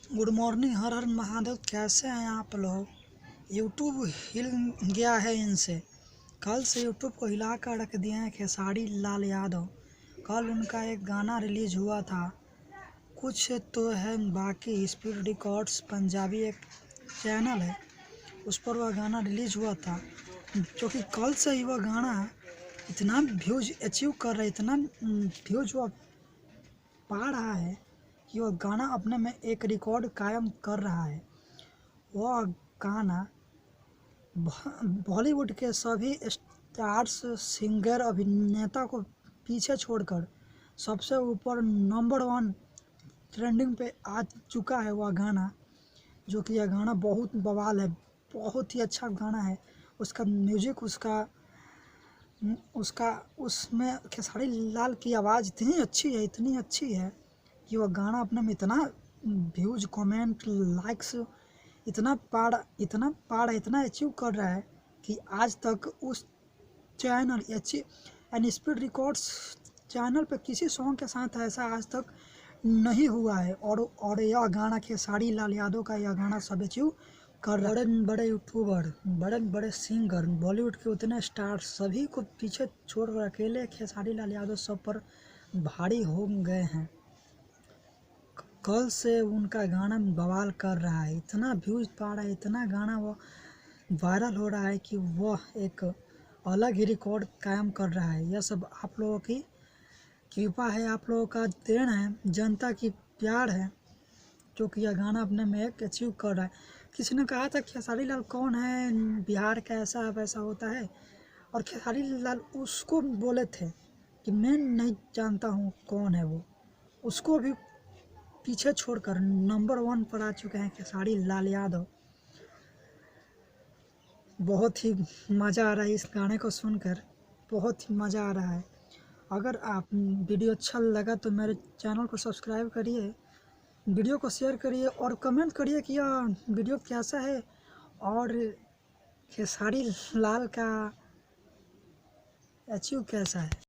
Good morning. हर हर महादेव। कैसे हैं आप लोग? यूट्यूब हिल गया है इनसे। कल से यूट्यूब को हिला कर रख दिए हैं खेसारी लाल यादव। कल उनका एक गाना रिलीज हुआ था, कुछ तो है बाकी। स्पीड रिकॉर्ड्स पंजाबी एक चैनल है, उस पर वह गाना रिलीज हुआ था, जो कि कल से ही वह गाना इतना व्यूज अचीव कर रहा है, इतना व्यूज वह पा रहा है कि वह गाना अपने में एक रिकॉर्ड कायम कर रहा है। वह गाना बॉलीवुड के सभी स्टार्स, सिंगर, अभिनेता को पीछे छोड़कर सबसे ऊपर नंबर 1 ट्रेंडिंग पे आ चुका है वह गाना। जो कि यह गाना बहुत बवाल है, बहुत ही अच्छा गाना है। उसका म्यूजिक, उसका उसमें खेसारी लाल की आवाज़ इतनी अच्छी है, इतनी अच्छी है कि वह गाना अपने में इतना व्यूज, कमेंट, लाइक्स इतना अचीव कर रहा है कि आज तक उस चैनल यानी स्पीड रिकॉर्ड्स चैनल पे किसी सॉन्ग के साथ ऐसा आज तक नहीं हुआ है। और यह गाना खेसारी लाल यादव का यह गाना सब अचीव कर रहा है। बड़े बड़े यूट्यूबर, बड़े बड़े सिंगर, बॉलीवुड के उतने स्टार सभी को पीछे छोड़कर अकेले खेसारी लाल यादव सब पर भारी हो गए हैं। कल से उनका गाना बवाल कर रहा है, इतना व्यूज पा रहा है, इतना गाना वो वायरल हो रहा है कि वह एक अलग ही रिकॉर्ड कायम कर रहा है। यह सब आप लोगों की कृपा है, आप लोगों का देन है, जनता की प्यार है, जो कि यह गाना अपने में एक अचीव कर रहा है। किसी ने कहा था खेसारी लाल कौन है, बिहार का ऐसा वैसा होता है, और खेसारी लाल उसको बोले थे कि मैं नहीं जानता हूँ कौन है वो। उसको भी पीछे छोड़कर नंबर 1 पर आ चुके हैं खेसारी लाल यादव। बहुत ही मज़ा आ रहा है इस गाने को सुनकर, बहुत ही मज़ा आ रहा है। अगर आप वीडियो अच्छा लगा तो मेरे चैनल को सब्सक्राइब करिए, वीडियो को शेयर करिए और कमेंट करिए कि यह वीडियो कैसा है और खेसारी लाल का अचीव कैसा है।